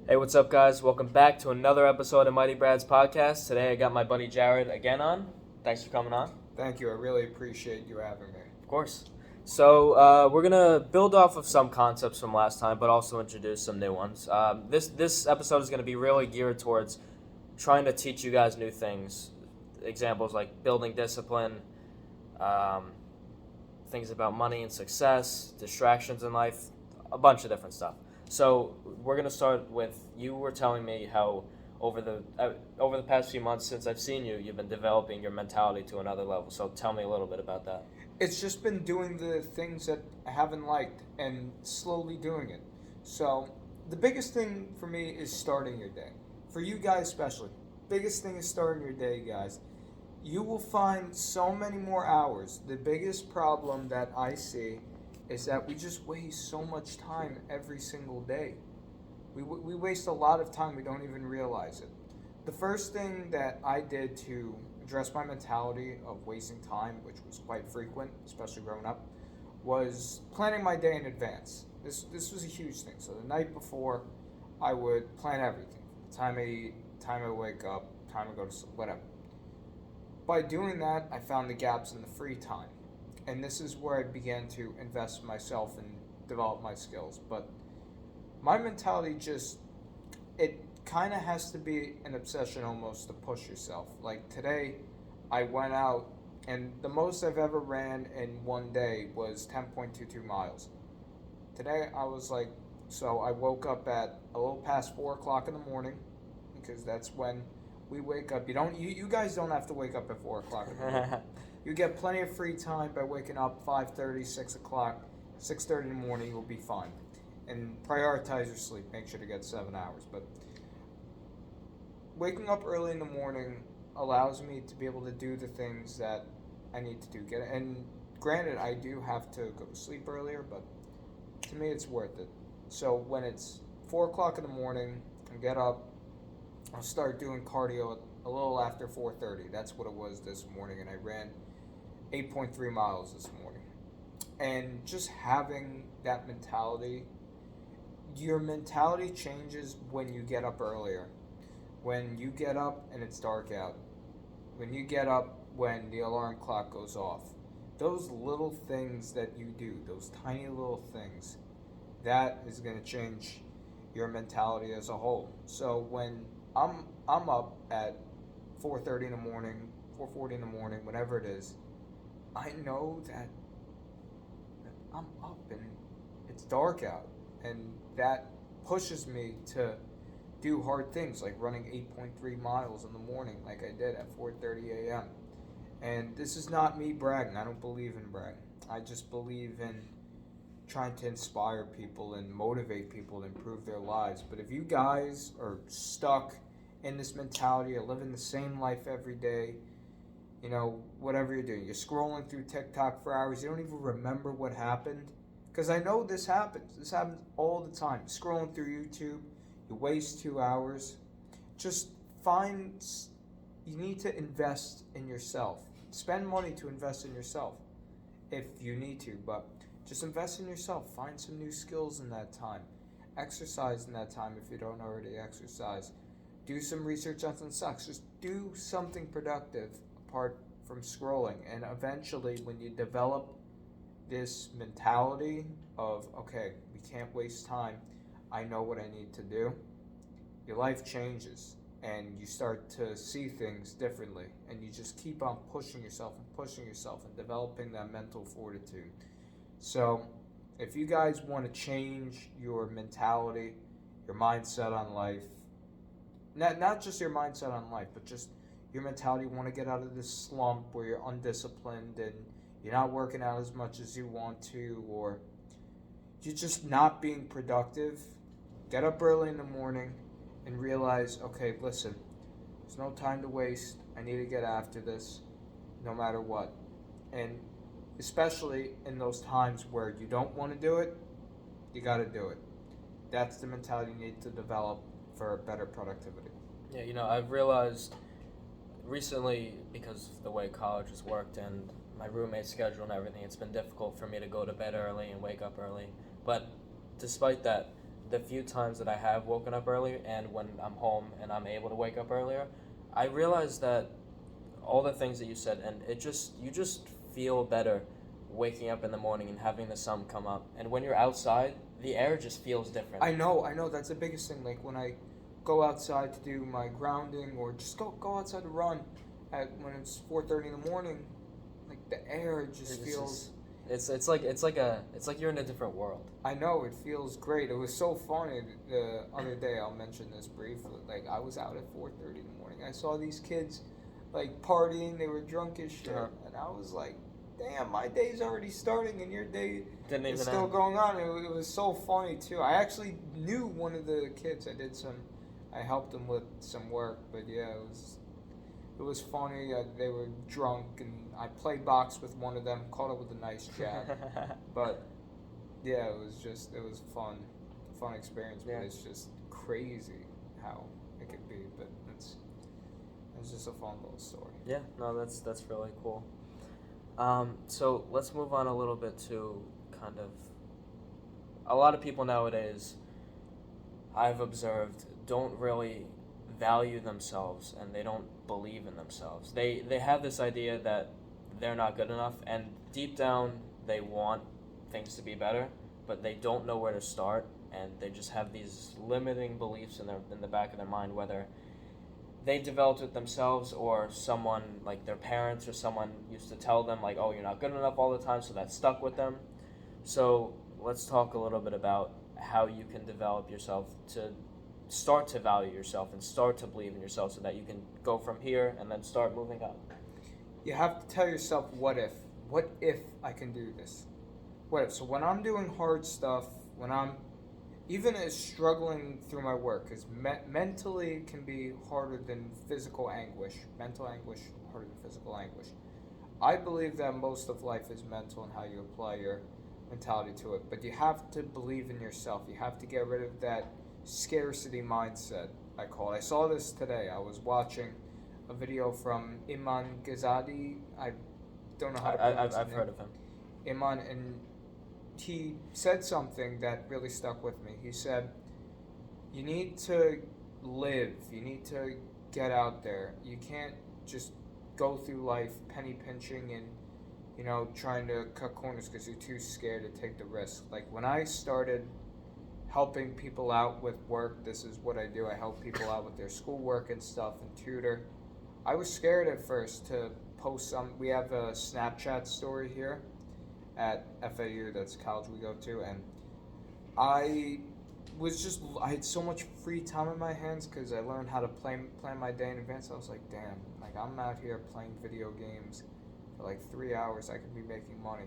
Hey, what's up, guys? Welcome back to another episode of Mighty Brad's podcast. Today I got my buddy Jared again on. Thanks for coming on. Thank you. I really appreciate you having me. Of course. So we're gonna build off of some concepts from last time, but also introduce some new ones. This episode is gonna be really geared towards trying to teach you guys new things. Examples like building discipline, things about money and success, distractions in life, a bunch of different stuff. So we're gonna start with you were telling me how over the past few months since I've seen you, you've been developing your mentality to another level. So tell me a little bit about that. It's just been doing the things that I haven't liked and slowly doing it. So the biggest thing for me is starting your day. For you guys especially, biggest thing is starting your day, guys. You will find so many more hours. The biggest problem that I see is that we just waste so much time every single day. We waste a lot of time, we don't even realize it. The first thing that I did to address my mentality of wasting time, which was quite frequent, especially growing up, was planning my day in advance. This was a huge thing. So the night before, I would plan everything. Time I eat, time I wake up, time I go to sleep, whatever. By doing that, I found the gaps in the free time. And this is where I began to invest in myself and develop my skills. But my mentality it kind of has to be an obsession almost to push yourself. Like today, I went out and the most I've ever ran in one day was 10.22 miles. Today, I was like, so I woke up at a little past 4 o'clock in the morning because that's when we wake up. You guys don't have to wake up at 4 o'clock in the morning. You get plenty of free time by waking up 5:30, 6 o'clock, 6:30 in the morning. You'll be fine. And prioritize your sleep. Make sure to get 7 hours. But waking up early in the morning allows me to be able to do the things that I need to do. And granted, I do have to go to sleep earlier, but to me, it's worth it. So when it's 4 o'clock in the morning, I get up. I'll start doing cardio a little after 4:30. That's what it was this morning, and I ran 8.3 miles this morning. And just having that mentality, your mentality changes when you get up earlier. When you get up and it's dark out. When you get up when the alarm clock goes off. Those little things that you do, those tiny little things, that is going to change your mentality as a whole. So when I'm up at 4:30 in the morning, 4:40 in the morning, whatever it is, I know that I'm up and it's dark out, and that pushes me to do hard things like running 8.3 miles in the morning like I did at 4:30 a.m. And this is not me bragging. I don't believe in bragging. I just believe in trying to inspire people and motivate people to improve their lives. But if you guys are stuck in this mentality of living the same life every day, whatever you're doing, you're scrolling through TikTok for hours, you don't even remember what happened. Because I know this happens. This happens all the time. Scrolling through YouTube, you waste 2 hours. Just you need to invest in yourself. Spend money to invest in yourself if you need to, but just invest in yourself. Find some new skills in that time. Exercise in that time if you don't already exercise. Do some research on some stocks. Just do something productive apart from scrolling. And eventually, when you develop this mentality of, okay, we can't waste time, I know what I need to do, your life changes and you start to see things differently. And you just keep on pushing yourself and developing that mental fortitude. So if you guys want to change your mentality, your mindset on life, not just your mindset on life, but just your mentality, you want to get out of this slump where you're undisciplined and you're not working out as much as you want to, or you're just not being productive, get up early in the morning and realize, okay, listen, there's no time to waste. I need to get after this no matter what. And especially in those times where you don't want to do it, you got to do it. That's the mentality you need to develop for better productivity. Yeah, I've realized recently, because of the way college has worked and my roommate's schedule and everything, it's been difficult for me to go to bed early and wake up early. But despite that, the few times that I have woken up early and when I'm home and I'm able to wake up earlier, I realize that all the things that you said, and you just feel better waking up in the morning and having the sun come up. And when you're outside, the air just feels different. I know. That's the biggest thing. Like when I go outside to do my grounding, or just go outside to run, when it's 4:30 in the morning, like the air just feels. It's like you're in a different world. I know, it feels great. It was so funny the other day. I'll mention this briefly. Like I was out at 4:30 in the morning. I saw these kids, like partying. They were drunk as shit, and I was like, "Damn, my day's already starting, and your day is still end. going on." It was so funny too. I actually knew one of the kids. I helped them with some work, but yeah, it was funny. They were drunk, and I played box with one of them. Caught it with a nice jab, but yeah, it was fun experience. But it's just crazy how it could be. But it's just a fun little story. Yeah, no, that's really cool. So let's move on a little bit to kind of a lot of people nowadays I've observed don't really value themselves and they don't believe in themselves. They have this idea that they're not good enough, and deep down they want things to be better, but they don't know where to start, and they just have these limiting beliefs in the back of their mind, whether they developed it themselves or someone like their parents or someone used to tell them like, oh, you're not good enough all the time, so that stuck with them. So let's talk a little bit about how you can develop yourself to start to value yourself and start to believe in yourself so that you can go from here and then start moving up. You have to tell yourself, what if I can do this? What if? So when I'm doing hard stuff, when I'm even as struggling through my work, because mentally it can be harder than physical anguish. Mental anguish harder than physical anguish. I believe that most of life is mental and how you apply your mentality to it. But you have to believe in yourself. You have to get rid of that scarcity mindset, I call it. I saw this today. I was watching a video from Iman Ghazali. I don't know how to pronounce his name. I've heard of him. Iman, and he said something that really stuck with me. He said, you need to live. You need to get out there. You can't just go through life penny pinching and, trying to cut corners because you're too scared to take the risk. Like when I started helping people out with work, this is what I do. I help people out with their schoolwork and stuff and tutor. I was scared at first to post we have a Snapchat story here at FAU, that's the college we go to, and I had so much free time in my hands because I learned how to plan my day in advance. I was like, damn, like I'm out here playing video games for like 3 hours, I could be making money.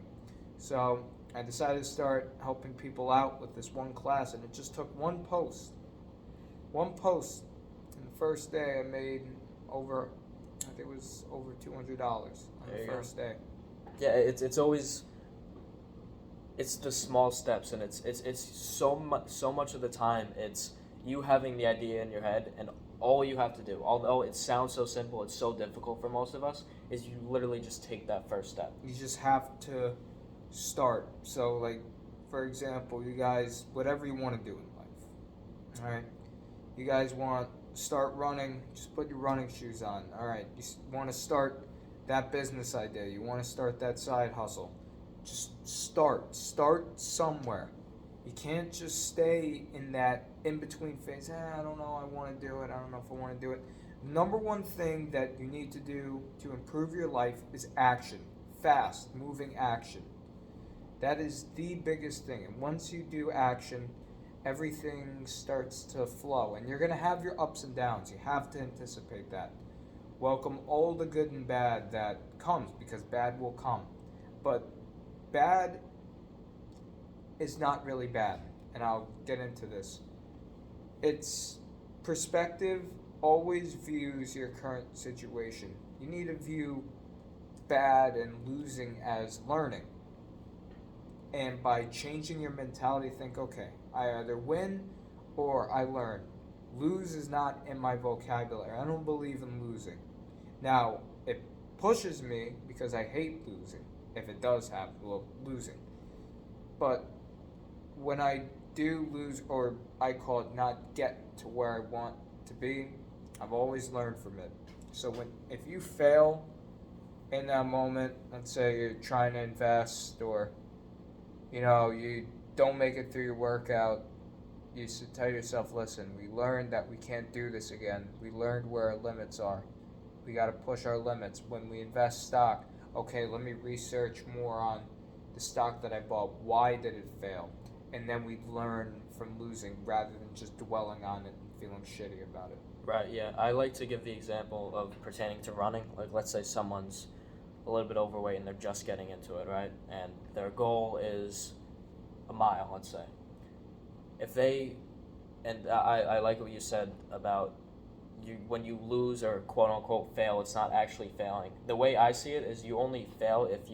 So I decided to start helping people out with this one class, and it just took one post. And the first day I made I think it was over $200 on the first day. Yeah, it's always, it's the small steps, and it's so much of the time it's you having the idea in your head, and all you have to do, although it sounds so simple, it's so difficult for most of us, is you literally just take that first step. You just have to start. So like, for example, you guys, whatever you want to do in life, all right, you guys want to start running, just put your running shoes on. All right, you want to start that business idea, you want to start that side hustle, just start somewhere. You can't just stay in that in-between phase. I don't know, I want to do it, I don't know if I want to do it. Number one thing that you need to do to improve your life is action. Fast moving action. That is the biggest thing. And once you do action, everything starts to flow. And you're going to have your ups and downs. You have to anticipate that. Welcome all the good and bad that comes, because bad will come. But bad is not really bad. And I'll get into this. It's perspective always views your current situation. You need to view bad and losing as learning. And by changing your mentality, think, okay, I either win or I learn. Lose is not in my vocabulary. I don't believe in losing. Now, it pushes me because I hate losing, if it does happen, losing. But when I do lose, or I call it not get to where I want to be, I've always learned from it. So if you fail in that moment, let's say you're trying to invest, or you don't make it through your workout, you should tell yourself, listen, we learned that we can't do this again. We learned where our limits are. We got to push our limits. When we invest stock, okay, let me research more on the stock that I bought. Why did it fail? And then we learn from losing rather than just dwelling on it and feeling shitty about it. Right, yeah. I like to give the example of pertaining to running. Like, let's say someone's a little bit overweight and they're just getting into it, right? And their goal is a mile, let's say. If they, and I like what you said about when you lose or quote unquote fail, it's not actually failing. The way I see it is you only fail if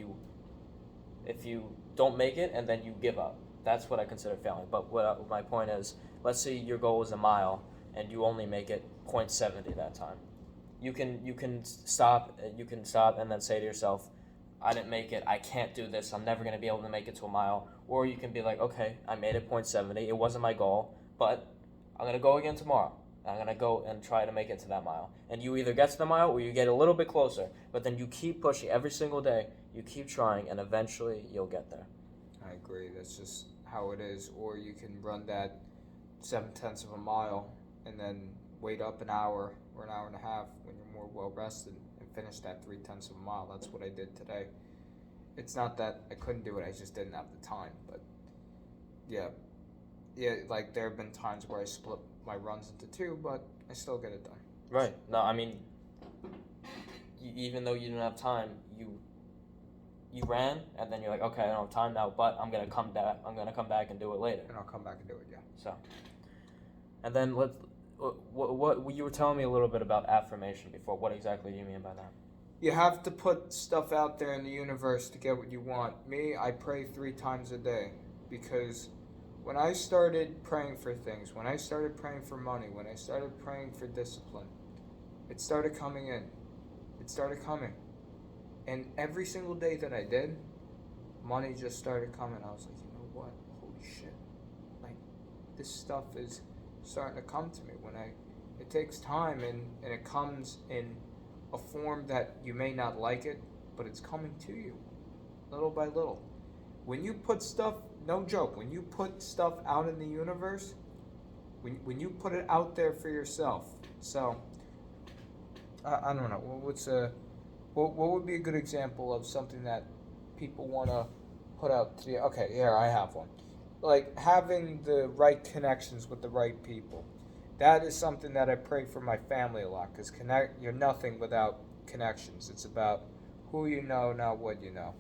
you don't make it and then you give up. That's what I consider failing. But what my point is, let's say your goal is a mile and you only make it 0.70 that time. You can stop and then say to yourself, I didn't make it. I can't do this. I'm never going to be able to make it to a mile. Or you can be like, okay, I made it 0.70. It wasn't my goal, but I'm going to go again tomorrow. I'm going to go and try to make it to that mile. And you either get to the mile or you get a little bit closer. But then you keep pushing every single day. You keep trying, and eventually you'll get there. I agree. That's just how it is. Or you can run that 7/10 of a mile and then wait up an hour or an hour and a half when you're more well rested and finish that 3/10 of a mile. That's what I did today. It's not that I couldn't do it, I just didn't have the time. But yeah, like there have been times where I split my runs into two, but I still get it done. Right. No, I mean, even though you didn't have time, you ran, and then you're like, okay, I don't have time now, but I'm gonna come back. I'm gonna come back and do it later. And I'll come back and do it. Yeah. So, and then what you were telling me a little bit about affirmation before. What exactly do you mean by that? You have to put stuff out there in the universe to get what you want. Me, I pray 3 times a day because when I started praying for things, when I started praying for money, when I started praying for discipline, it started coming in. It started coming. And every single day that I did, money just started coming. I was like, you know what? Holy shit. Like, this stuff is starting to come to me. It takes time and it comes in a form that you may not like it, but it's coming to you little by little. When you put stuff, no joke, when you put stuff out in the universe, when you put it out there for yourself. So I don't know, what would be a good example of something that people want to put out to you? Okay, here, I have one. Like having the right connections with the right people. That is something that I pray for my family a lot, because you're nothing without connections. It's about who you know, not what you know.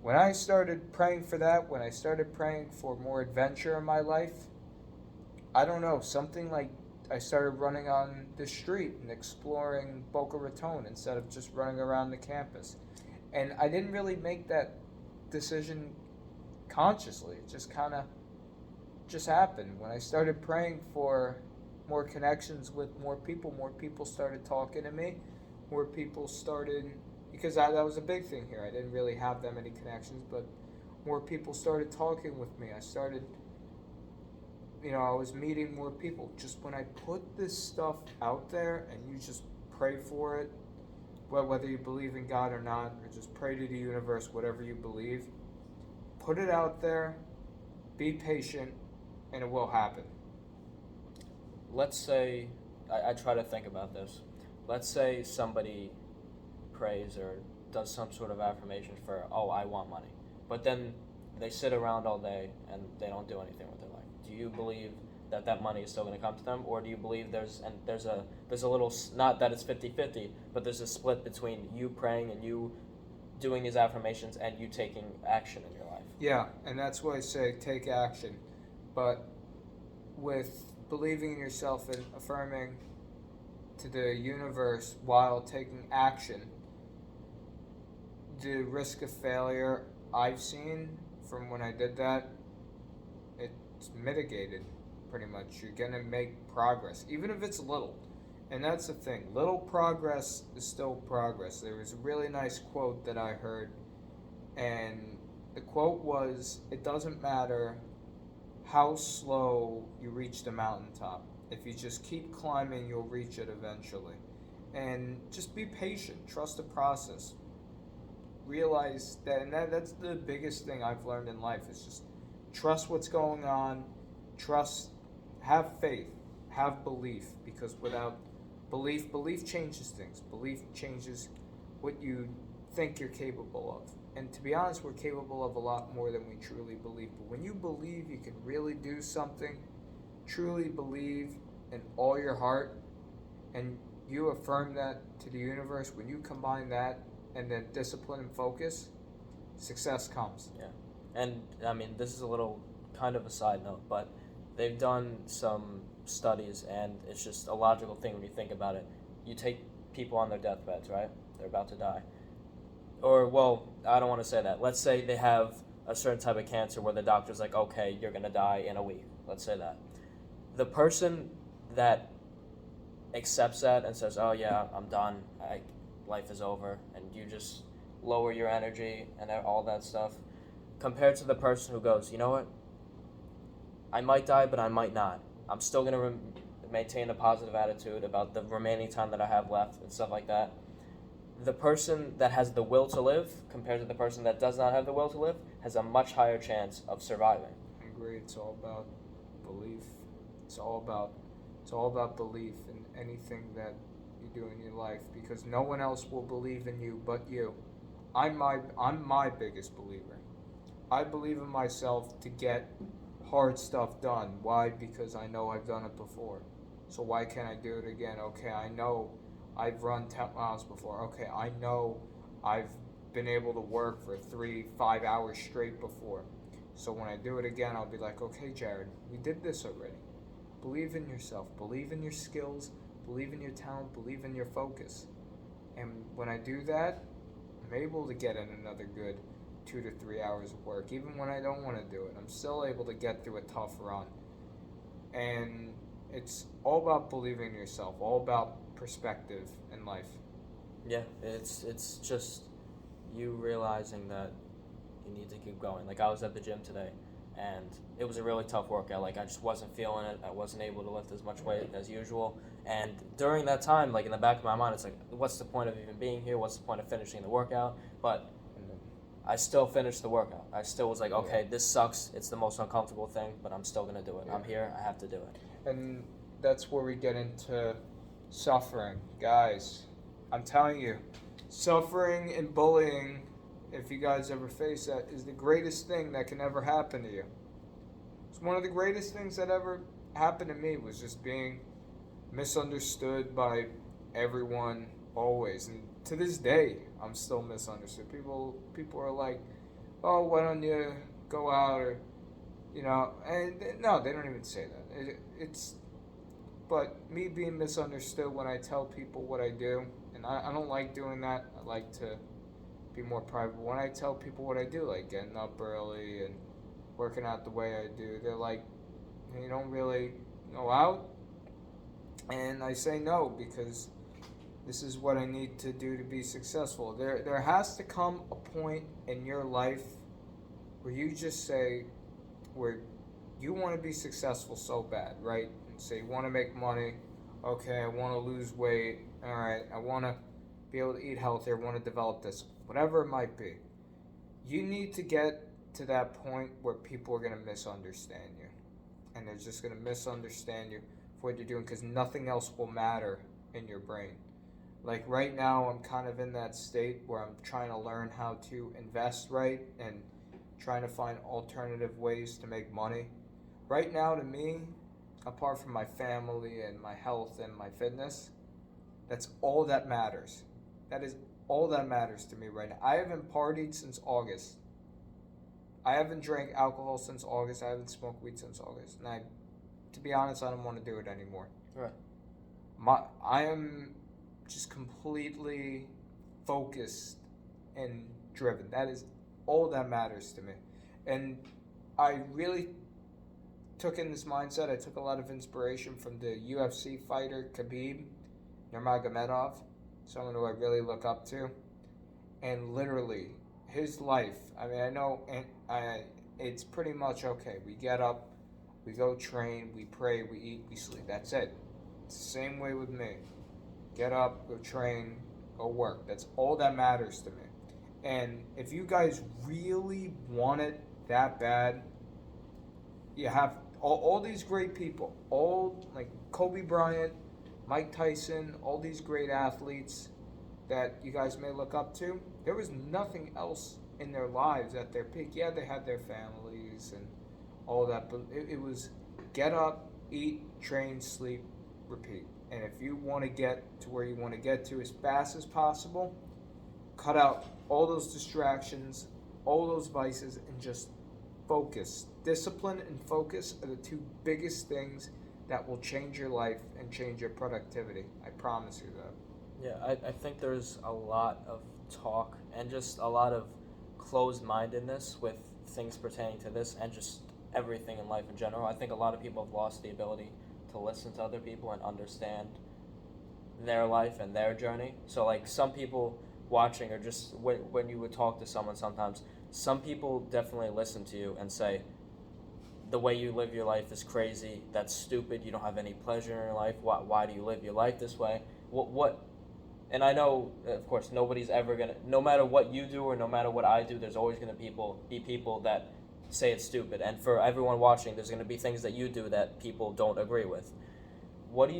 When I started praying for that, when I started praying for more adventure in my life, I don't know, something like I started running on the street and exploring Boca Raton instead of just running around the campus. And I didn't really make that decision consciously. It just kind of just happened. When I started praying for more connections with more people started talking to me. More people started, because that was a big thing here. I didn't really have that many connections, but more people started talking with me. I started, I was meeting more people. Just when I put this stuff out there and you just pray for it, whether you believe in God or not, or just pray to the universe, whatever you believe, put it out there, be patient, and it will happen. Let's say, I try to think about this. Let's say somebody prays or does some sort of affirmation for, oh, I want money. But then they sit around all day and they don't do anything with their life. Do you believe that money is still going to come to them? Or do you believe there's a little, not that it's 50-50, but there's a split between you praying and you doing these affirmations and you taking action in your life? Yeah, and that's why I say take action. But with believing in yourself and affirming to the universe while taking action, the risk of failure I've seen from when I did that, it's mitigated pretty much. You're going to make progress, even if it's little. And that's the thing. Little progress is still progress. There was a really nice quote that I heard, and the quote was, it doesn't matter how slow you reach the mountaintop. If you just keep climbing, you'll reach it eventually. And just be patient, trust the process. Realize that, and that's the biggest thing I've learned in life is just trust what's going on, trust, have faith, have belief, because without belief changes things. Belief changes what you think you're capable of. And to be honest, we're capable of a lot more than we truly believe. But when you believe you can really do something, truly believe in all your heart, and you affirm that to the universe, when you combine that and then discipline and focus, success comes. Yeah. And I mean, this is a little kind of a side note, but they've done some studies, and it's just a logical thing when you think about it. You take people on their deathbeds, right? They're about to die. Or, well, I don't want to say that. Let's say they have a certain type of cancer where the doctor's like, okay, you're going to die in a week. Let's say that. The person that accepts that and says, oh, yeah, I'm done, life is over, and you just lower your energy and all that stuff, compared to the person who goes, you know what, I might die, but I might not. I'm still going to maintain a positive attitude about the remaining time that I have left and stuff like that. The person that has the will to live compared to the person that does not have the will to live has a much higher chance of surviving. I agree. It's all about belief. It's all about belief in anything that you do in your life, because no one else will believe in you but you. I'm my biggest believer. I believe in myself to get hard stuff done. Why? Because I know I've done it before. So why can't I do it again? Okay, I know I've run 10 miles before. Okay, I know I've been able to work for 3-5 hours straight before. So when I do it again, I'll be like, okay, Jared, we did this already. Believe in yourself. Believe in your skills. Believe in your talent. Believe in your focus. And when I do that, I'm able to get in another good 2 to 3 hours of work. Even when I don't want to do it, I'm still able to get through a tough run. And it's all about believing in yourself, all about perspective in life. Yeah, it's just you realizing that you need to keep going. Like, I was at the gym today, and it was a really tough workout. Like, I just wasn't feeling it. I wasn't able to lift as much weight as usual. And during that time, like, in the back of my mind, it's like, what's the point of even being here? What's the point of finishing the workout? But I still finished the workout. I still was like, okay, this sucks. It's the most uncomfortable thing, but I'm still going to do it. I'm here. I have to do it. And that's where we get into suffering. Guys, I'm telling you, suffering and bullying, if you guys ever face that, is the greatest thing that can ever happen to you. It's one of the greatest things that ever happened to me, was just being misunderstood by everyone, always. And to this day, I'm still misunderstood. People are like, oh, why don't you go out, or, and no, they don't even say that. But me being misunderstood when I tell people what I do, and I don't like doing that. I like to be more private. When I tell people what I do, like getting up early and working out the way I do, they're like, you don't really go out? And I say no, because this is what I need to do to be successful. There has to come a point in your life where you just say, where you want to be successful so bad, right? And say you want to make money. Okay, I want to lose weight. All right, I want to be able to eat healthier. I want to develop this, whatever it might be. You need to get to that point where people are going to misunderstand you, and they're just going to misunderstand you for what you're doing, because nothing else will matter in your brain. Like right now, I'm kind of in that state where I'm trying to learn how to invest right and trying to find alternative ways to make money. Right now, to me, apart from my family and my health and my fitness, that's all that matters. That is all that matters to me right now. I haven't partied since August. I haven't drank alcohol since August. I haven't smoked weed since August. And to be honest, I don't want to do it anymore. Right. I am just completely focused and driven. That is all that matters to me. And I really took in this mindset. I took a lot of inspiration from the UFC fighter Khabib Nurmagomedov, someone who I really look up to. And literally, his life, I mean, I know it's pretty much okay. We get up, We go train, we pray, we eat, we sleep. That's it. It's the same way with me. Get up, go train, go work. That's all that matters to me. And if you guys really want it that bad, you have all these great people, all like Kobe Bryant, Mike Tyson, all these great athletes that you guys may look up to. There was nothing else in their lives at their peak. Yeah, they had their families and all that, but it was get up, eat, train, sleep, repeat. And if you want to get to where you want to get to as fast as possible, cut out all those distractions, all those vices, and just focus. Discipline and focus are the two biggest things that will change your life and change your productivity. I promise you that. Yeah, I think there's a lot of talk and just a lot of closed-mindedness with things pertaining to this and just everything in life in general. I think a lot of people have lost the ability to listen to other people and understand their life and their journey. So like some people watching or just when you would talk to someone sometimes, some people definitely listen to you and say, the way you live your life is crazy, that's stupid, you don't have any pleasure in your life, why do you live your life this way? What and I know, of course, nobody's ever going to, no matter what you do or no matter what I do, there's always going to be people that say it's stupid. And for everyone watching, there's going to be things that you do that people don't agree with. How do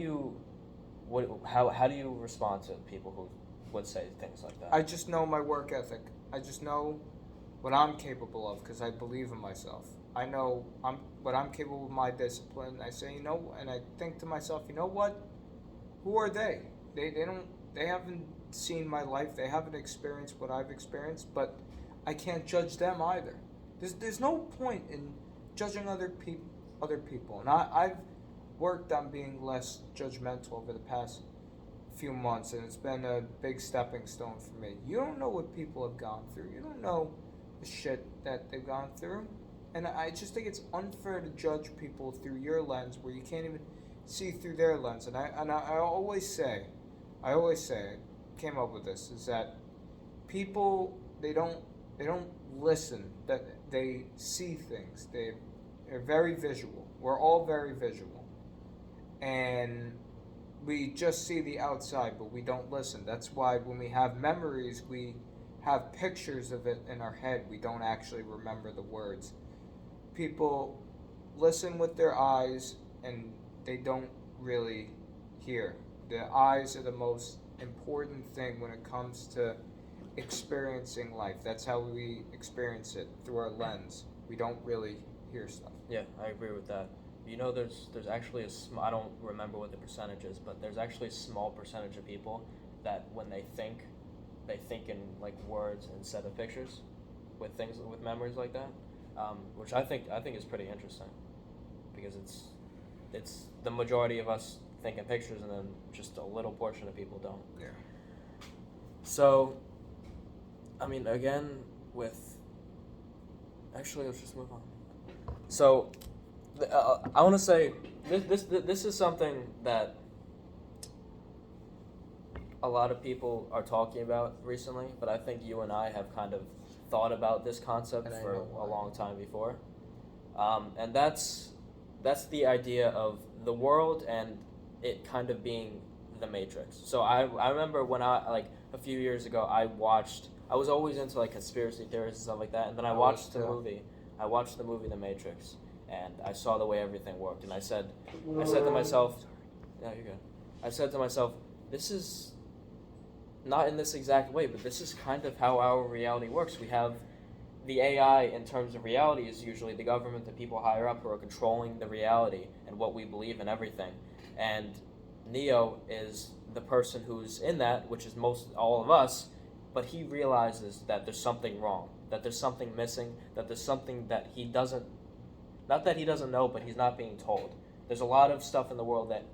you respond to people who would say things like that? I just know my work ethic. I just know what I'm capable of because I believe in myself. I know what I'm capable of, my discipline. I say, and I think to myself, you know what? Who are they? They haven't seen my life. They haven't experienced what I've experienced, but I can't judge them either. There's no point in judging other people. And I've worked on being less judgmental over the past few months, and it's been a big stepping stone for me. You don't know what people have gone through. You don't know the shit that they've gone through. And I just think it's unfair to judge people through your lens where you can't even see through their lens. And I always say, I came up with this, is that people, they don't listen, that they see things. They're very visual. We're all very visual. And we just see the outside, but we don't listen. That's why when we have memories, we have pictures of it in our head. We don't actually remember the words. People listen with their eyes and they don't really hear. The eyes are the most important thing when it comes to experiencing life. That's how we experience it, through our lens. We don't really hear stuff. Yeah, I agree with that. There's actually I don't remember what the percentage is, but there's actually a small percentage of people that when they think in like words instead of pictures, with memories like that, which I think is pretty interesting, because it's the majority of us think in pictures, and then just a little portion of people don't. Yeah. So, I mean, again, actually, let's just move on. So, I want to say this is something that a lot of people are talking about recently, but I think you and I have kind of thought about this concept for a long time before, and that's the idea of the world and it kind of being the Matrix. So I remember when a few years ago I was always into like conspiracy theories and stuff like that, and then I watched the movie The Matrix, and I saw the way everything worked, and I said to myself, yeah, you're good. I said to myself, this is not in this exact way, but this is kind of how our reality works. We have the AI in terms of reality is usually the government, the people higher up who are controlling the reality and what we believe and everything. And Neo is the person who's in that, which is all of us, but he realizes that there's something wrong, that there's something missing, that there's something that he doesn't know, but he's not being told. There's a lot of stuff in the world that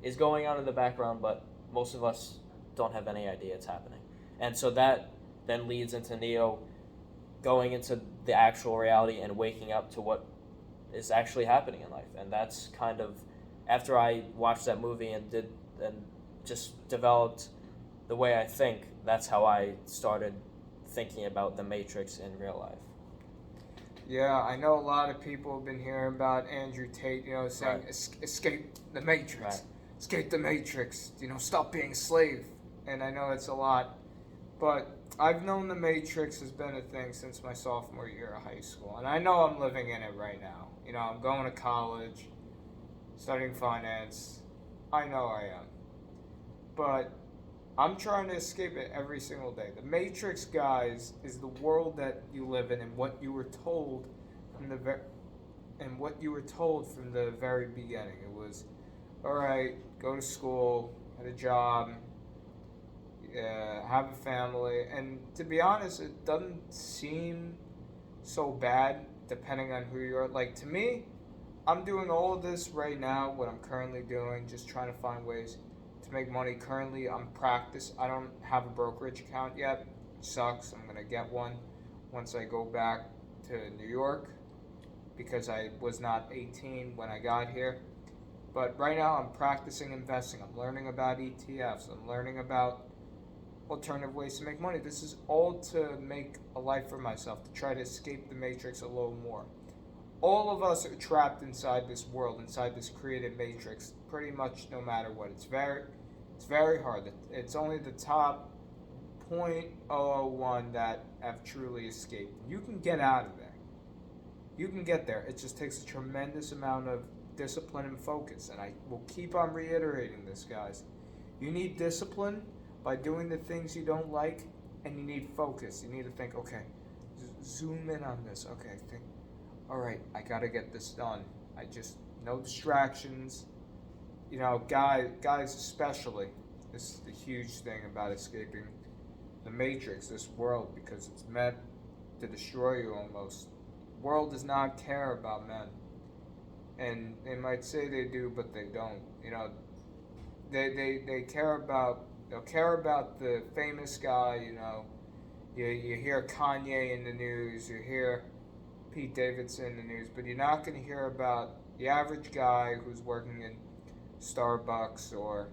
is going on in the background, but most of us don't have any idea it's happening. And so that then leads into Neo going into the actual reality and waking up to what is actually happening in life. And that's kind of, after I watched that movie and just developed the way I think, that's how I started thinking about the Matrix in real life. Yeah, I know a lot of people have been hearing about Andrew Tate, saying Right. escape the Matrix. Right. Escape the Matrix, stop being a slave. And I know it's a lot, but I've known the Matrix has been a thing since my sophomore year of high school. And I know I'm living in it right now. I'm going to college, studying finance. I know I am. But I'm trying to escape it every single day. The Matrix, guys, is the world that you live in and what you were told from the very beginning. It was, all right, go to school, get a job, have a family, and to be honest, it doesn't seem so bad depending on who you are. Like, to me, I'm doing all of this right now, what I'm currently doing, just trying to find ways to make money. Currently, I'm practice. I don't have a brokerage account yet. Sucks. I'm gonna get one once I go back to New York because I was not 18 when I got here. But right now, I'm practicing investing. I'm learning about ETFs. I'm learning about alternative ways to make money. This is all to make a life for myself, to try to escape the matrix a little more. All of us are trapped inside this world, inside this created matrix, pretty much no matter what. It's very hard. It's only the top 0.001 that have truly escaped. You can get out of there. You can get there. It just takes a tremendous amount of discipline and focus. And I will keep on reiterating this, guys. You need discipline by doing the things you don't like, and you need focus. You need to think, okay, zoom in on this. Okay, think, all right, I gotta get this done. I just, no distractions. Guys especially, this is the huge thing about escaping the matrix, this world, because it's meant to destroy you almost. The world does not care about men. And they might say they do, but they don't. They care about, they'll care about the famous guy, You hear Kanye in the news, you hear Pete Davidson in the news, but you're not going to hear about the average guy who's working in Starbucks or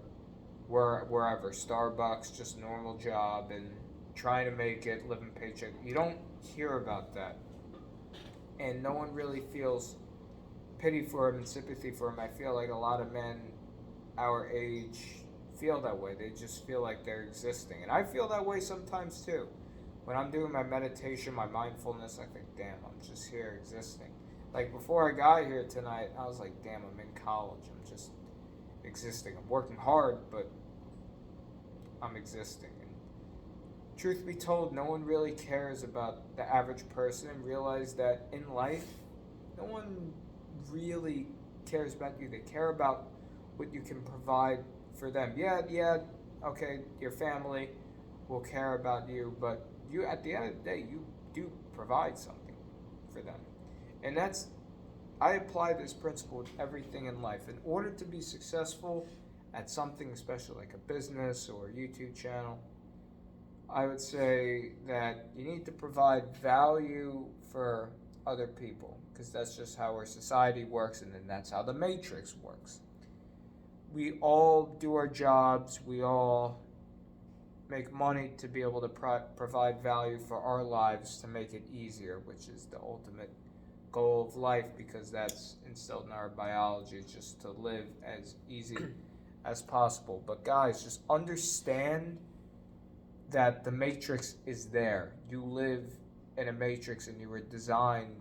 wherever. Starbucks, just a normal job and trying to make it, living paycheck. You don't hear about that. And no one really feels pity for him and sympathy for him. I feel like a lot of men our age feel that way. They just feel like they're existing. And I feel that way sometimes too. When I'm doing my meditation, my mindfulness, I think, damn, I'm just here existing. Like before I got here tonight, I was like, damn, I'm in college. I'm just existing. I'm working hard, but I'm existing. And truth be told, no one really cares about the average person, and realize that in life, no one really cares about you. They care about what you can provide for them. Yeah, okay, your family will care about you, but you, at the end of the day, you do provide something for them. And I apply this principle with everything in life. In order to be successful at something, especially like a business or a YouTube channel, I would say that you need to provide value for other people, because that's just how our society works, and then that's how the matrix works. We all do our jobs, we all make money to be able to provide value for our lives, to make it easier, which is the ultimate goal of life, because that's instilled in our biology. It's just to live as easy as possible. But guys, just understand that the matrix is there. You live in a matrix, and you were designed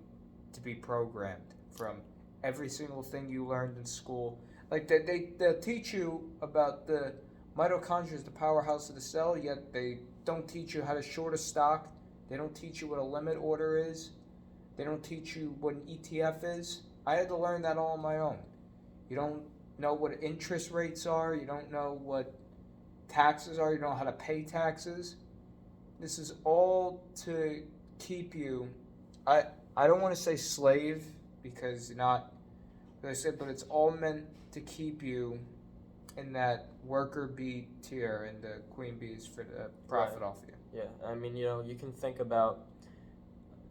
to be programmed from every single thing you learned in school. Like they'll teach you about the mitochondria is the powerhouse of the cell, yet they don't teach you how to short a stock. They don't teach you what a limit order is. They don't teach you what an ETF is. I had to learn that all on my own. You don't know what interest rates are. You don't know what taxes are. You don't know how to pay taxes. This is all to keep you, I don't want to say slave, because you're not, as I said, but it's all meant to keep you in that worker bee tier, and the queen bees for the profit off you. Yeah, I mean, you can think about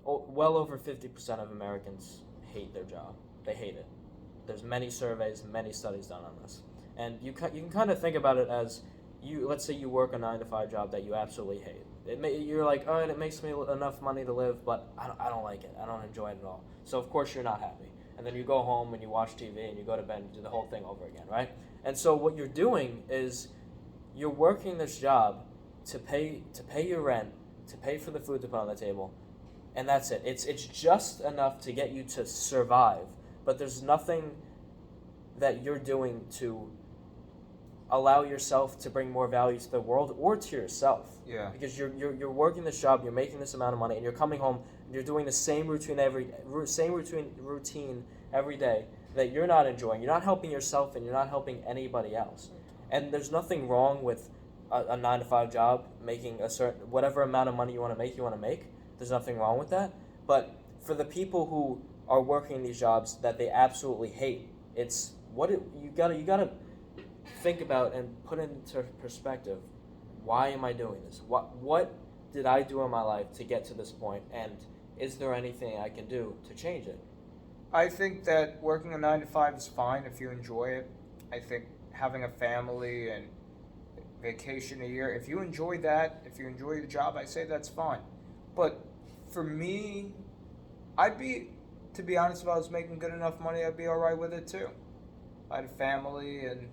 well over 50% of Americans hate their job. They hate it. There's many surveys, many studies done on this. And you can kind of think about it as let's say you work a 9 to 5 job that you absolutely hate. You're like, oh, and it makes me enough money to live, but I don't like it. I don't enjoy it at all. So of course you're not happy. And then you go home and you watch TV and you go to bed and do the whole thing over again, right? And so what you're doing is you're working this job to pay your rent, to pay for the food to put on the table, and that's it. It's just enough to get you to survive, but there's nothing that you're doing to allow yourself to bring more value to the world or to yourself. Yeah. Because you're working this job, you're making this amount of money, and you're coming home and you're doing the same routine every day that you're not enjoying. You're not helping yourself, and you're not helping anybody else. And there's nothing wrong with a 9 to 5 job, making a certain whatever amount of money you want to make. There's nothing wrong with that. But for the people who are working these jobs that they absolutely hate, it's you gotta think about and put into perspective. Why am I doing this? What did I do in my life to get to this point? And is there anything I can do to change it? I think that working a 9 to 5 is fine if you enjoy it. I think having a family and vacation a year, if you enjoy that, if you enjoy your job, I say that's fine. But for me, to be honest, if I was making good enough money, I'd be all right with it too. I had a family and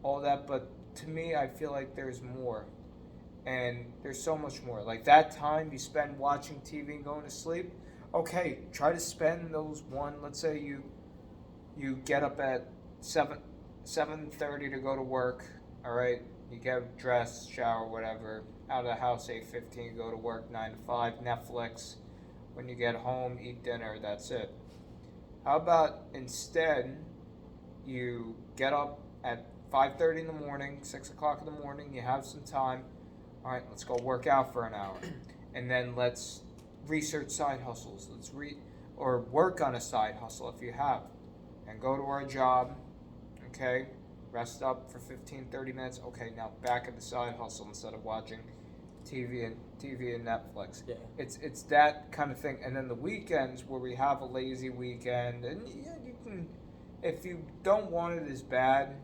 all that, but to me, I feel like there's more. And there's so much more. Like that time you spend watching TV and going to sleep, okay, try to spend those let's say you get up at 7:30 to go to work, all right? You get dressed, shower, whatever, out of the house 8:15, go to work 9 to 5, Netflix. When you get home, eat dinner, that's it. How about instead you get up at 5:30 in the morning, 6 o'clock in the morning, you have some time, all right, let's go work out for an hour. And then let's research side hustles. Or work on a side hustle if you have. And go to our job, okay? Rest up for 15, 30 minutes. Okay, now back at the side hustle instead of watching TV and Netflix. Yeah. It's that kind of thing. And then the weekends where we have a lazy weekend, and yeah, you can, if you don't want it as bad,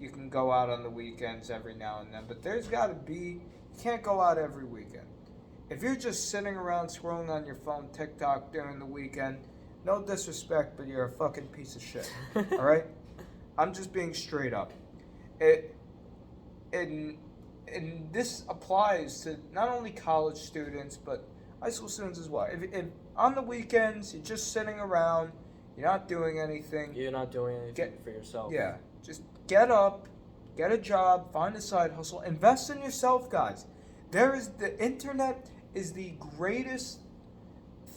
you can go out on the weekends every now and then. But there's got to be, you can't go out every weekend. If you're just sitting around scrolling on your phone, TikTok during the weekend, no disrespect, but you're a fucking piece of shit. All right? I'm just being straight up. And this applies to not only college students, but high school students as well. If on the weekends you're just sitting around, you're not doing anything. You're not doing anything for yourself. Yeah. Just get up, get a job, find a side hustle, invest in yourself, guys. The internet is the greatest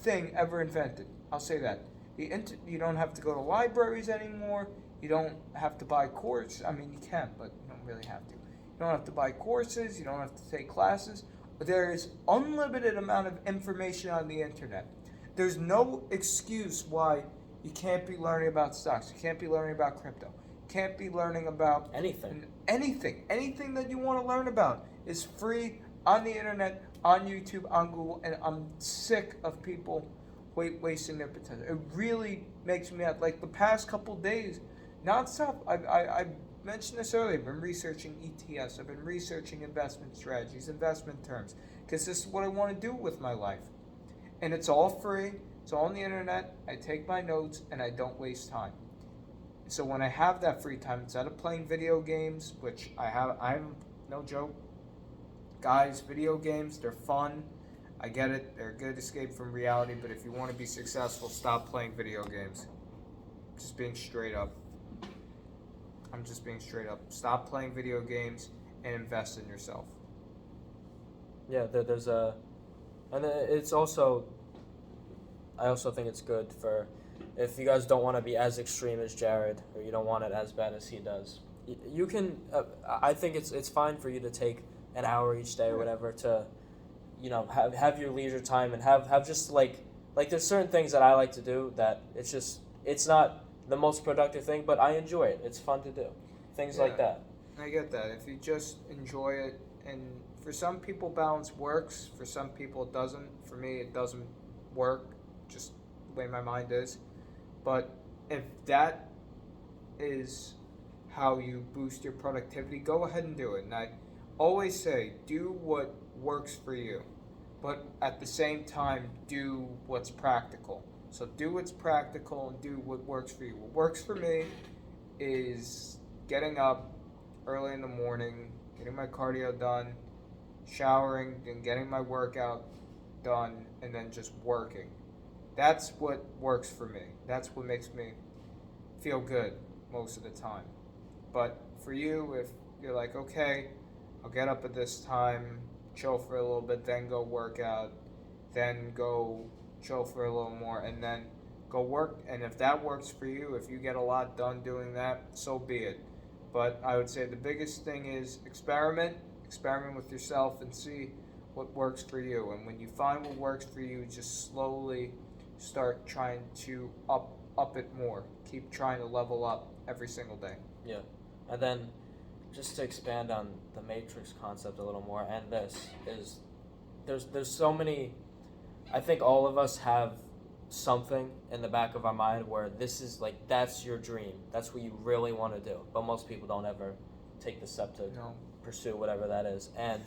thing ever invented. I'll say that. You don't have to go to libraries anymore. You don't have to buy courses. I mean, you can, but you don't really have to. You don't have to buy courses. You don't have to take classes. There is unlimited amount of information on the internet. There's no excuse why you can't be learning about stocks. You can't be learning about crypto. You can't be learning about anything. Anything that you want to learn about is free on the internet, on YouTube, on Google, and I'm sick of people wasting their potential. It really makes me mad. Like the past couple days, nonstop. I mentioned this earlier. I've been researching ETFs. I've been researching investment strategies, investment terms, because this is what I want to do with my life. And it's all free. It's all on the internet. I take my notes and I don't waste time. So when I have that free time, instead of playing video games, which I'm no joke. Guys, video games, they're fun. I get it. They're a good escape from reality, but if you want to be successful, stop playing video games. Just being straight up. I'm just being straight up. Stop playing video games and invest in yourself. Yeah, and it's also, I also think it's good for, if you guys don't want to be as extreme as Jared, or you don't want it as bad as he does, you can, I think it's fine for you to take an hour each day or whatever to, have your leisure time and have just like there's certain things that I like to do that it's not the most productive thing, but I enjoy it. It's fun to do. Things like that. I get that. If you just enjoy it, and for some people balance works, for some people it doesn't. For me it doesn't work, just the way my mind is. But if that is how you boost your productivity, go ahead and do it. And I always say, do what works for you, but at the same time, do what's practical. So do what's practical and do what works for you. What works for me is getting up early in the morning, getting my cardio done, showering, and getting my workout done, and then just working. That's what works for me. That's what makes me feel good most of the time. But for you, if you're like, okay, I'll get up at this time, chill for a little bit, then go work out, then go chill for a little more, and then go work. And if that works for you, if you get a lot done doing that, so be it. But I would say the biggest thing is experiment with yourself and see what works for you. And when you find what works for you, just slowly start trying to up it more. Keep trying to level up every single day. Yeah. And then just to expand on the matrix concept a little more, and this is there's so many. I think all of us have something in the back of our mind where this is like that's your dream, that's what you really want to do, but most people don't ever take the step to pursue whatever that is. And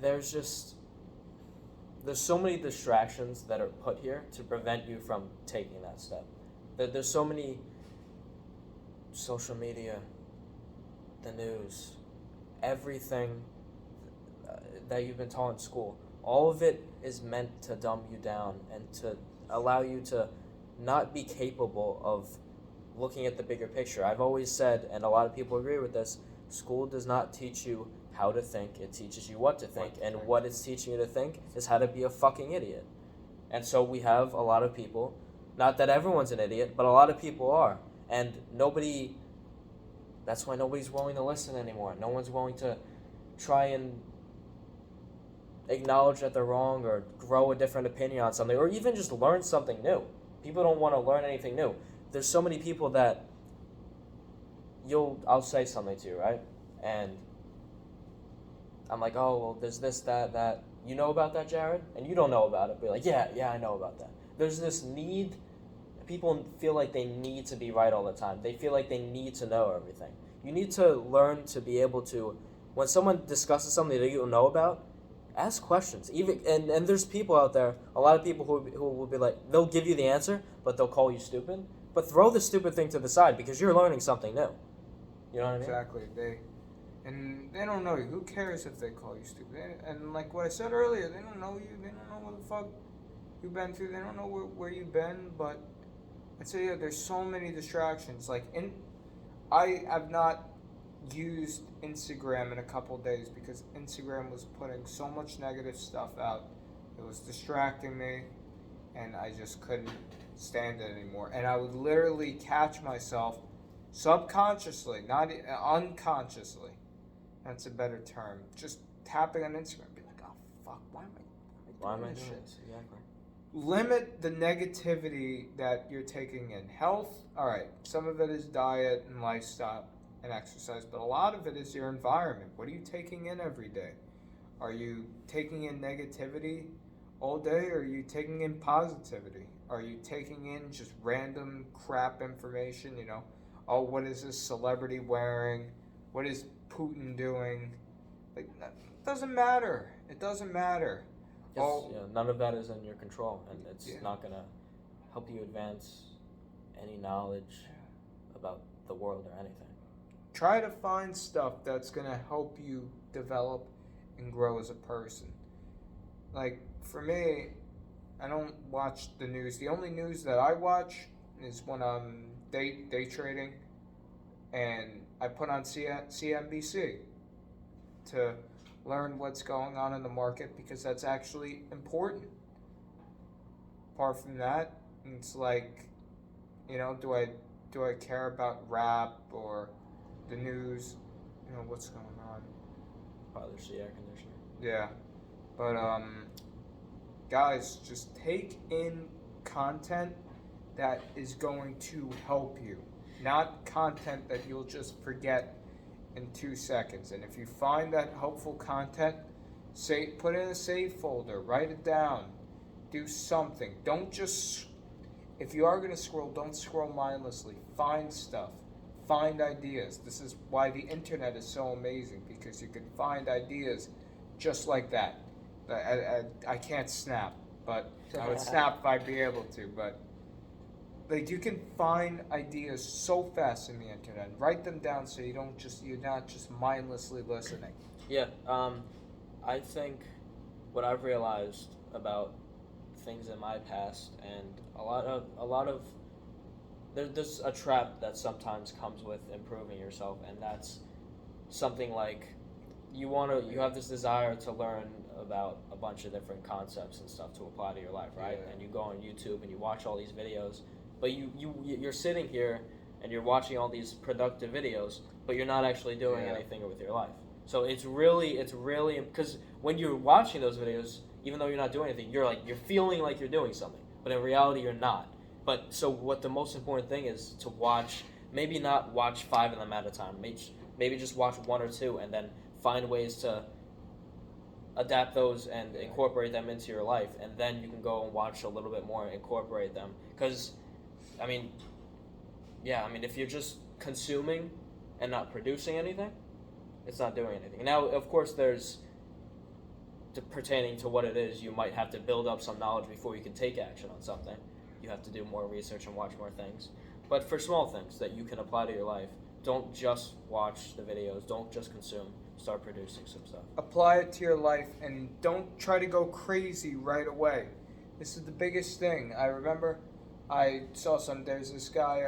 there's so many distractions that are put here to prevent you from taking that step. There's so many social media, the news, everything that you've been taught in school. All of it is meant to dumb you down and to allow you to not be capable of looking at the bigger picture. I've always said, and a lot of people agree with this, school does not teach you how to think, it teaches you what to think. And what it's teaching you to think is how to be a fucking idiot. And so we have a lot of people, not that everyone's an idiot, but a lot of people are. And that's why nobody's willing to listen anymore. No one's willing to try and acknowledge that they're wrong or grow a different opinion on something or even just learn something new. People don't want to learn anything new. There's so many people that I'll say something to you, right? And I'm like, oh, well, there's this, that. You know about that, Jared? And you don't know about it. Be like, yeah, I know about that. There's this need. People feel like they need to be right all the time. They feel like they need to know everything. You need to learn to be able to, when someone discusses something that you don't know about, ask questions. Even and there's people out there, a lot of people who will be like, they'll give you the answer, but they'll call you stupid. But throw the stupid thing to the side because you're learning something new. You know what I mean? Exactly. They don't know you. Who cares if they call you stupid? And like what I said earlier, they don't know you. They don't know what the fuck you've been through. They don't know where you've been. But I'd say there's so many distractions. I have not used Instagram in a couple days because Instagram was putting so much negative stuff out. It was distracting me, and I just couldn't stand it anymore. And I would literally catch myself subconsciously, not unconsciously. That's a better term. Just tapping on Instagram, be like, oh fuck, why am I doing this shit? Exactly. Limit the negativity that you're taking in. Health, all right, some of it is diet and lifestyle and exercise, but a lot of it is your environment. What are you taking in every day? Are you taking in negativity all day, or are you taking in positivity? Are you taking in just random crap information, Oh, what is this celebrity wearing? What is Putin doing? It doesn't matter. It doesn't matter. None of that is in your control, and it's not going to help you advance any knowledge about the world or anything. Try to find stuff that's going to help you develop and grow as a person. Like, for me, I don't watch the news. The only news that I watch is when I'm day trading, and I put on CNBC to learn what's going on in the market because that's actually important. Apart from that, it's like, do I care about rap or the news? What's going on? Probably there's the air conditioner. Yeah, but guys, just take in content that is going to help you, not content that you'll just forget in 2 seconds. And if you find that helpful content, put it in a save folder, write it down, do something. Don't just, if you are going to scroll, don't scroll mindlessly. Find stuff, find ideas. This is why the internet is so amazing, because you can find ideas just like that. I can't snap, but I would snap if I'd be able to. But like, you can find ideas so fast in the internet. Write them down so you're not just mindlessly listening. Yeah, I think what I've realized about things in my past, and a lot of there's a trap that sometimes comes with improving yourself, and that's something like you have this desire to learn about a bunch of different concepts and stuff to apply to your life, right? Yeah. And you go on YouTube and you watch all these videos, but you're sitting here and you're watching all these productive videos, but you're not actually doing anything with your life. So it's really because when you're watching those videos, even though you're not doing anything, you're feeling like you're doing something, but in reality you're not. But so what the most important thing is to watch, maybe not watch 5 of them at a time, maybe just watch 1 or 2 and then find ways to adapt those and incorporate them into your life, and then you can go and watch a little bit more and incorporate them. Because if you're just consuming and not producing anything, it's not doing anything. Now, of course, there's pertaining to what it is, you might have to build up some knowledge before you can take action on something. You have to do more research and watch more things. But for small things that you can apply to your life, don't just watch the videos, don't just consume, start producing some stuff. Apply it to your life, and don't try to go crazy right away. This is the biggest thing. I remember I saw there's this guy,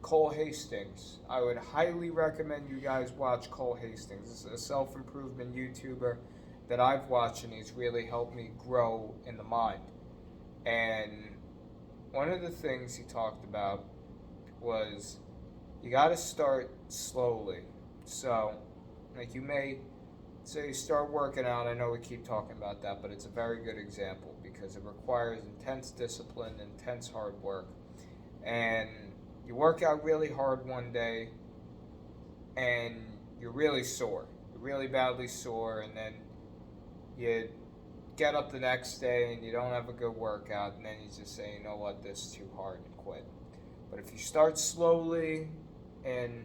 Cole Hastings. I would highly recommend you guys watch Cole Hastings. This is a self-improvement YouTuber that I've watched, and he's really helped me grow in the mind. And one of the things he talked about was you got to start slowly. So, like, you may say you start working out. I know we keep talking about that, but it's a very good example because it requires intense discipline, intense hard work. And you work out really hard one day and you're really sore. You're really badly sore, and then you get up the next day and you don't have a good workout, and then you just say, you know what, this is too hard, and quit. But if you start slowly and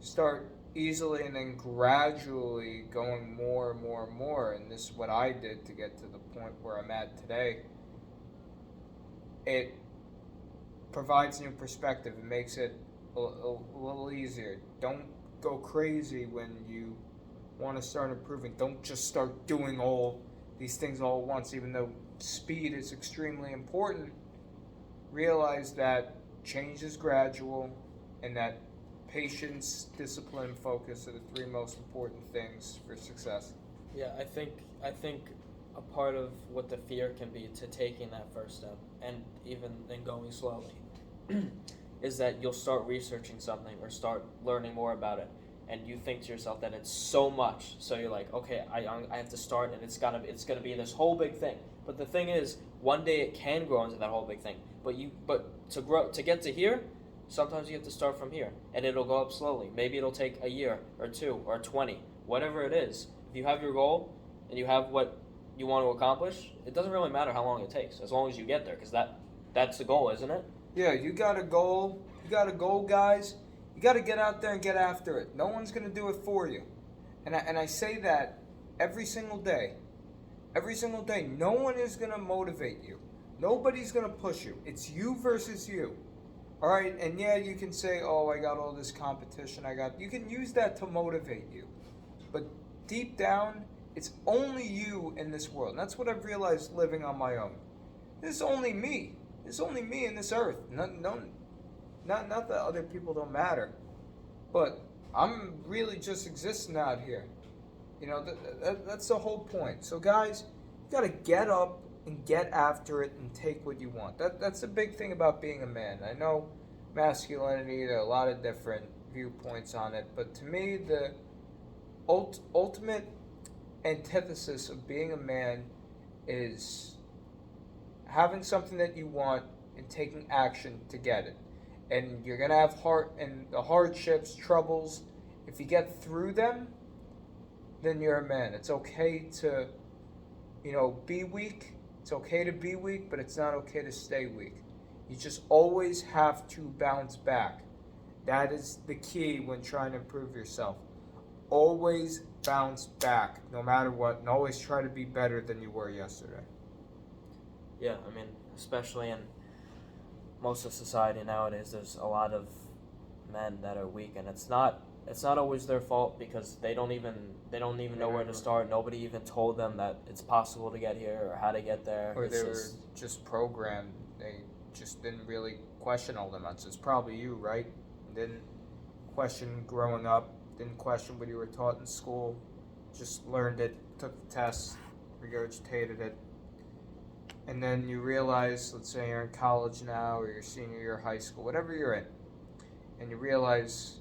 start easily and then gradually going more and more and more, and this is what I did to get to the point where I'm at today, it provides new perspective. It makes it a little easier. Don't go crazy when you want to start improving. Don't just start doing all these things all at once, even though speed is extremely important. Realize that change is gradual, and that patience, discipline, and focus are the 3 most important things for success. Yeah, I think a part of what the fear can be to taking that first step, and even then going slowly, is that you'll start researching something or start learning more about it, and you think to yourself that it's so much, so you're like, okay, I have to start, and it's gonna be this whole big thing. But the thing is, one day it can grow into that whole big thing. But to get to here, sometimes you have to start from here, and it'll go up slowly. Maybe it'll take a year or 2 or 20, whatever it is. If you have your goal and you have what you want to accomplish, it doesn't really matter how long it takes, as long as you get there, because that's the goal, isn't it? Yeah, you got a goal. You got a goal, guys. You got to get out there and get after it. No one's going to do it for you. And I say that every single day. Every single day. No one is going to motivate you. Nobody's going to push you. It's you versus you. All right? And yeah, you can say, oh, I got all this competition. You can use that to motivate you. But deep down, it's only you in this world. And that's what I've realized living on my own. There's only me. There's only me in this earth. Not that other people don't matter, but I'm really just existing out here. You know, that's the whole point. So guys, you got to get up and get after it and take what you want. That's the big thing about being a man. I know masculinity, there are a lot of different viewpoints on it, but to me, the ultimate antithesis of being a man is having something that you want and taking action to get it. And you're going to have the hardships, troubles. If you get through them, then you're a man. It's okay to, be weak. It's okay to be weak, but it's not okay to stay weak. You just always have to bounce back. That is the key when trying to improve yourself. Always bounce back, no matter what, and always try to be better than you were yesterday. Yeah, I mean, especially in most of society nowadays, there's a lot of men that are weak, and it's not always their fault because they don't even know where to start. Nobody even told them that it's possible to get here or how to get there. Or It's they were just programmed. They just didn't really question all the months. It's probably you, right? Didn't question growing up. Didn't question what you were taught in school. Just learned it, took the test, regurgitated it. And then you realize, let's say you're in college now or your senior year of high school, whatever you're in, and you realize,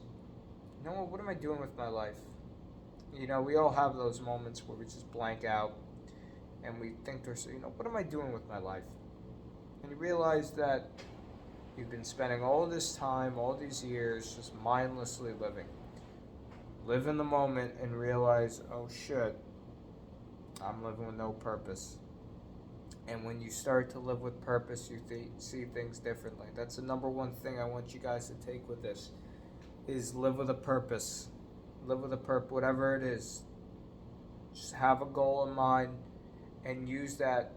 you know what am I doing with my life? We all have those moments where we just blank out and we think to ourselves, what am I doing with my life? And you realize that you've been spending all this time, all these years, just mindlessly living. Live in the moment and realize, oh shit, I'm living with no purpose. And when you start to live with purpose, you see things differently. That's the number one thing I want you guys to take with this, is live with a purpose. Live with a purpose, whatever it is. Just have a goal in mind and use that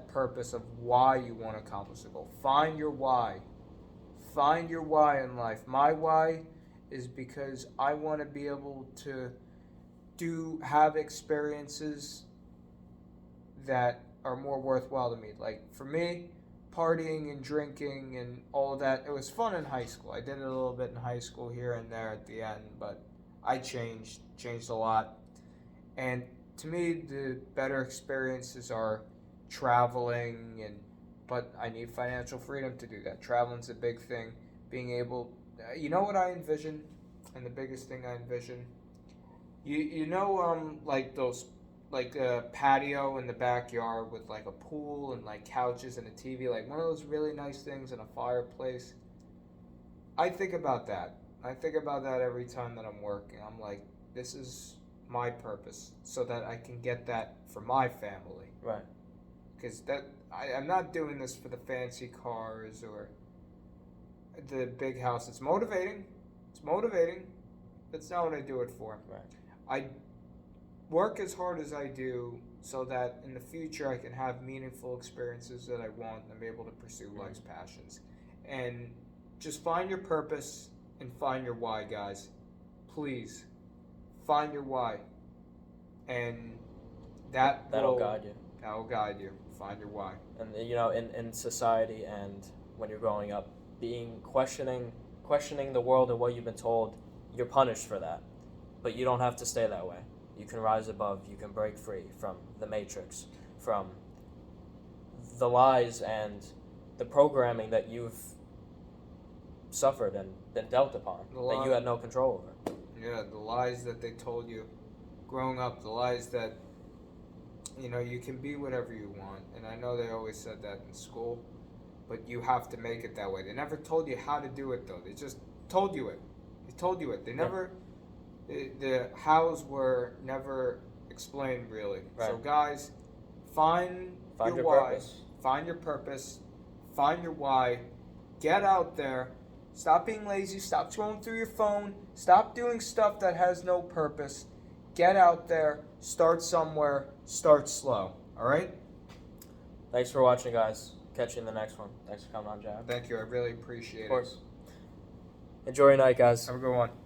purpose of why you want to accomplish the goal. Find your why. Find your why in life. My why is because I want to be able to have experiences that are more worthwhile to me. Like for me, partying and drinking and all of that, it was fun in high school. I did it a little bit in high school here and there at the end, but I changed a lot. And to me, the better experiences are traveling, but I need financial freedom to do that. Traveling's a big thing. Being able, what I envision, and the biggest thing I envision, like those, like a patio in the backyard with like a pool and like couches and a TV, like one of those really nice things and a fireplace. I think about that. I think about that every time that I'm working. I'm like, this is my purpose, so that I can get that for my family. right. Because I'm not doing this for the fancy cars or the big house. It's motivating. That's not what I do it for. Right. I work as hard as I do so that in the future I can have meaningful experiences that I want and be able to pursue life's passions. And just find your purpose and find your why, guys. Please, find your why. And that'll guide you. That'll guide you. Find your why. And in society and when you're growing up, questioning the world and what you've been told, you're punished for that. But you don't have to stay that way. You can rise above. You can break free from the matrix, from the lies and the programming that you've suffered and been dealt upon, that you had no control over. Yeah, the lies that they told you growing up, the lies that, you can be whatever you want. And I know they always said that in school, but you have to make it that way. They never told you how to do it, though. They just told you it. They never... The hows were never explained really. Right. So guys, find your why. Purpose. Find your purpose. Find your why. Get out there. Stop being lazy. Stop scrolling through your phone. Stop doing stuff that has no purpose. Get out there. Start somewhere. Start slow. All right? Thanks for watching, guys. Catch you in the next one. Thanks for coming on, Jack. Thank you. I really appreciate it. Of course. Enjoy your night, guys. Have a good one.